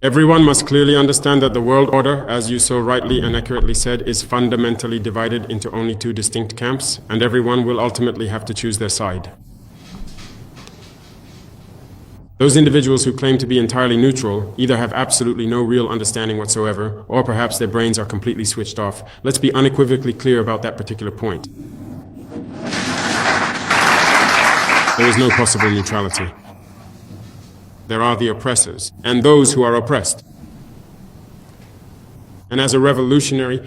Everyone must clearly understand that the world order, as you so rightly and accurately said, is fundamentally divided into only two distinct camps, and everyone will ultimately have to choose their side. Those individuals who claim to be entirely neutral either have absolutely no real understanding whatsoever, or perhaps their brains are completely switched off. Let's be unequivocally clear about that particular point. There is no possible neutrality. There are the oppressors, and those who are oppressed. And as a revolutionary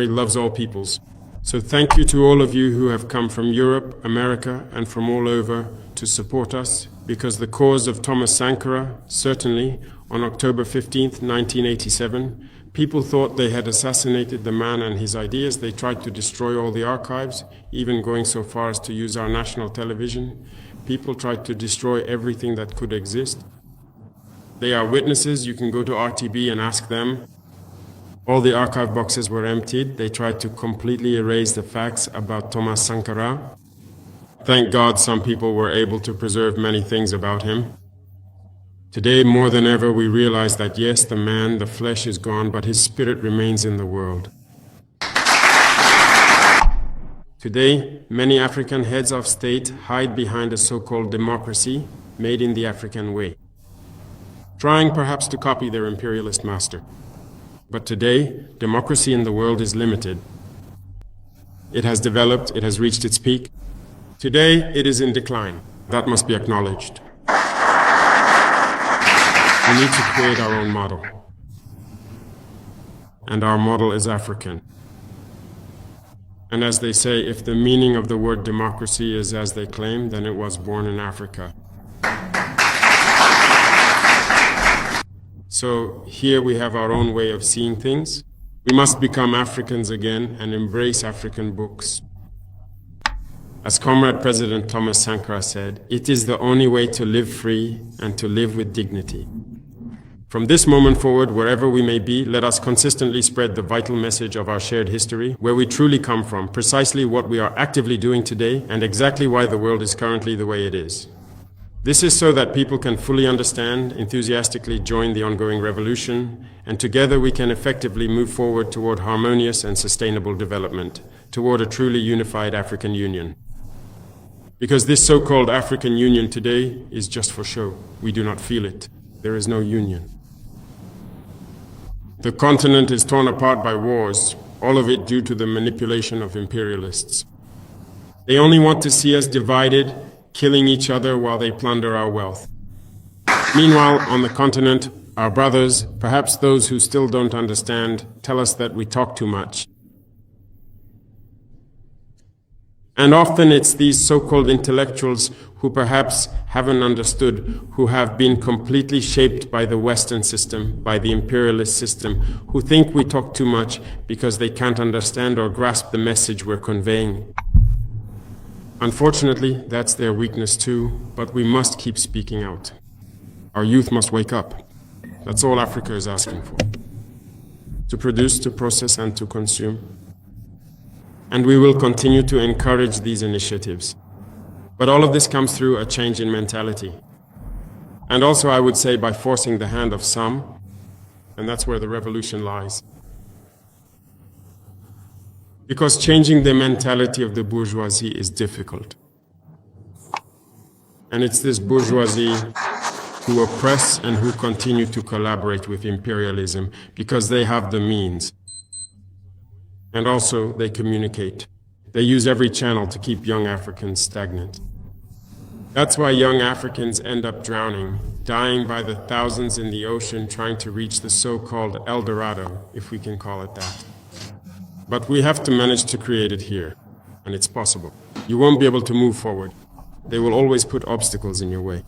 loves all peoples. So thank you to all of you who have come from Europe, America, and from all over to support us, because the cause of Thomas Sankara, certainly, on October 15th, 1987, people thought they had assassinated the man and his ideas. They tried to destroy all the archives, even going so far as to use our national television. People tried to destroy everything that could exist. They are witnesses. You can go to RTB and ask them. All the archive boxes were emptied. They tried to completely erase the facts about Thomas Sankara. Thank God some people were able to preserve many things about him. Today, more than ever, we realize that yes, the man, the flesh is gone, but his spirit remains in the world. Today, many African heads of state hide behind a so-called democracy made in the African way, trying perhaps to copy their imperialist master. But today, democracy in the world is limited. It has developed, it has reached its peak. Today, it is in decline. That must be acknowledged. We need to create our own model. And our model is African. And as they say, if the meaning of the word democracy is as they claim, then it was born in Africa. So here we have our own way of seeing things. We must become Africans again and embrace African books. As Comrade President Thomas Sankara said, it is the only way to live free and to live with dignity. From this moment forward, wherever we may be, let us consistently spread the vital message of our shared history, where we truly come from, precisely what we are actively doing today, and exactly why the world is currently the way it is. This is so that people can fully understand, enthusiastically join the ongoing revolution, and together we can effectively move forward toward harmonious and sustainable development, toward a truly unified African Union. Because this so-called African Union today is just for show. We do not feel it. There is no union. The continent is torn apart by wars, all of it due to the manipulation of imperialists. They only want to see us divided, killing each other while they plunder our wealth. Meanwhile, on the continent, our brothers, perhaps those who still don't understand, tell us that we talk too much. And often it's these so-called intellectuals who perhaps haven't understood, who have been completely shaped by the Western system, by the imperialist system, who think we talk too much because they can't understand or grasp the message we're conveying. Unfortunately, that's their weakness too, but we must keep speaking out. Our youth must wake up. That's all Africa is asking for. To produce, to process, and to consume. And we will continue to encourage these initiatives. But all of this comes through a change in mentality. And also, I would say, by forcing the hand of some, and that's where the revolution lies. Because changing the mentality of the bourgeoisie is difficult. And it's this bourgeoisie who oppress and who continue to collaborate with imperialism because they have the means. And also, they communicate. They use every channel to keep young Africans stagnant. That's why young Africans end up drowning, dying by the thousands in the ocean trying to reach the so-called El Dorado, if we can call it that. But we have to manage to create it here, and it's possible. You won't be able to move forward. They will always put obstacles in your way.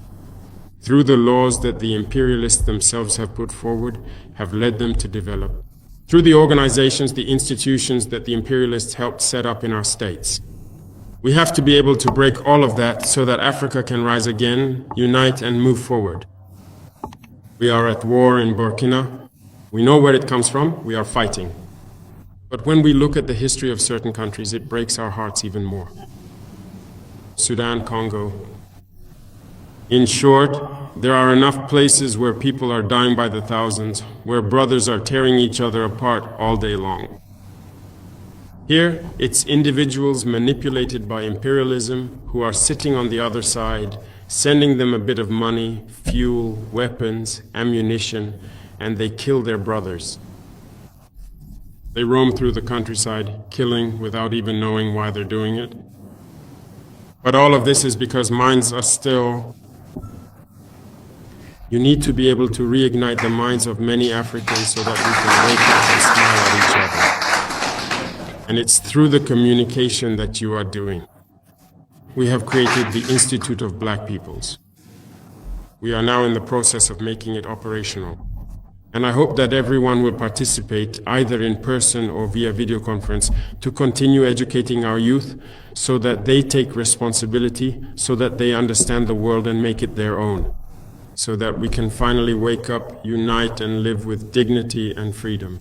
Through the laws that the imperialists themselves have put forward, have led them to develop. Through the organizations, the institutions that the imperialists helped set up in our states. We have to be able to break all of that so that Africa can rise again, unite, and move forward. We are at war in Burkina. We know where it comes from. We are fighting. But when we look at the history of certain countries, it breaks our hearts even more. Sudan, Congo. In short, there are enough places where people are dying by the thousands, where brothers are tearing each other apart all day long. Here, it's individuals manipulated by imperialism who are sitting on the other side, sending them a bit of money, fuel, weapons, ammunition, and they kill their brothers. They roam through the countryside, killing without even knowing why they're doing it. But all of this is because minds are still. You need to be able to reignite the minds of many Africans so that we can wake up and smile at each other. And it's through the communication that you are doing. We have created the Institute of Black Peoples. We are now in the process of making it operational. And I hope that everyone will participate, either in person or via video conference, to continue educating our youth so that they take responsibility, so that they understand the world and make it their own, so that we can finally wake up, unite, and live with dignity and freedom.